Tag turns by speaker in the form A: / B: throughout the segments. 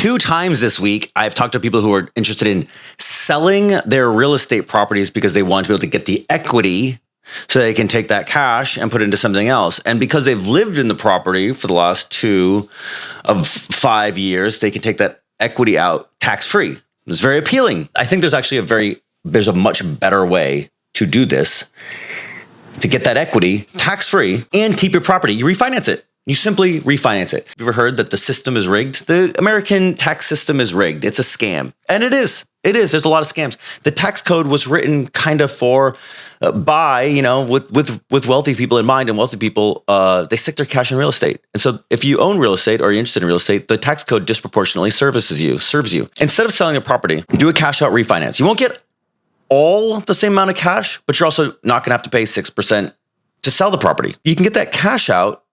A: 2 times this week, I've talked to people who are interested in selling their real estate properties because they want to be able to get the equity so they can take that cash and put it into something else. And because they've lived in the property for the last 2 of 5 years, they can take that equity out tax-free. It's very appealing. I think there's actually there's a much better way to do this, to get that equity tax-free and keep your property. You refinance it. You simply refinance it. Have you ever heard that the system is rigged? The American tax system is rigged. It's a scam. And it is. It is. There's a lot of scams. The tax code was written kind of by, with wealthy people in mind, and wealthy people, they stick their cash in real estate. And so if you own real estate or you're interested in real estate, the tax code disproportionately serves you. Instead of selling a property, do a cash out refinance. You won't get all the same amount of cash, but you're also not going to have to pay 6% to sell the property. You can get that cash out.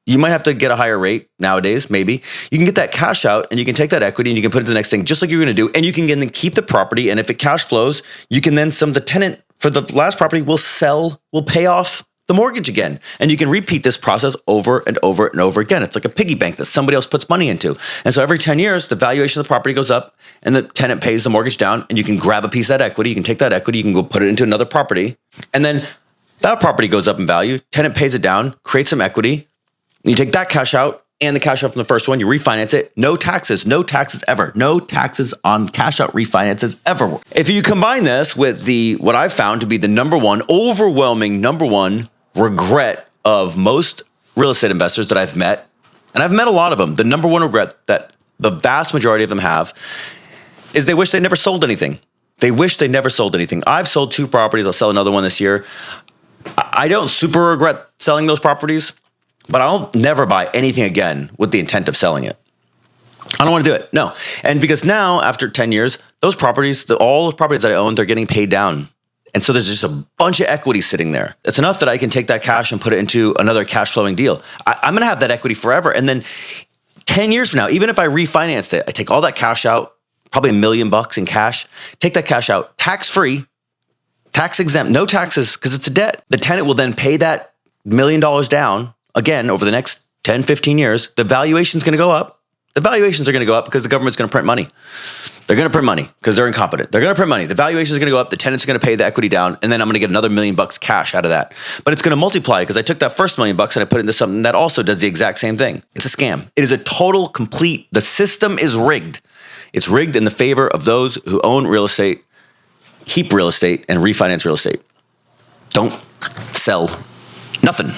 A: You might have to get a higher rate nowadays, maybe. You can get that cash out and you can take that equity and you can put it to the next thing, just like you're going to do. And you can then keep the property. And if it cash flows, you can then the tenant for the last property will pay off the mortgage again. And you can repeat this process over and over and over again. It's like a piggy bank that somebody else puts money into. And so every 10 years, the valuation of the property goes up and the tenant pays the mortgage down, and you can grab a piece of that equity. You can take that equity, you can go put it into another property. And then that property goes up in value. Tenant pays it down, creates some equity. You take that cash out and the cash out from the first one, you refinance it. No taxes ever. No taxes on cash out refinances ever. If you combine this with what I've found to be the overwhelming number one regret of most real estate investors that I've met, and I've met a lot of them, the number one regret that the vast majority of them have is they wish they never sold anything. They wish they never sold anything. I've sold 2 properties. I'll sell another one this year. I don't super regret selling those properties, but I'll never buy anything again with the intent of selling it. I don't want to do it. No. And because now, after 10 years, those properties, all those properties that I own, they're getting paid down. And so there's just a bunch of equity sitting there. It's enough that I can take that cash and put it into another cash flowing deal. I'm going to have that equity forever. And then 10 years from now, even if I refinanced it, I take all that cash out, probably $1 million in cash, take that cash out tax-free, tax exempt, no taxes because it's a debt. The tenant will then pay that $1 million down. Again, over the next 10, 15 years, the valuation's going to go up. The valuations are going to go up because the government's going to print money. They're going to print money because they're incompetent. They're going to print money. The valuations are going to go up. The tenant's going to pay the equity down. And then I'm going to get another $1 million cash out of that. But it's going to multiply because I took that first $1 million and I put it into something that also does the exact same thing. It's a scam. It is a the system is rigged. It's rigged in the favor of those who own real estate, keep real estate, and refinance real estate. Don't sell nothing.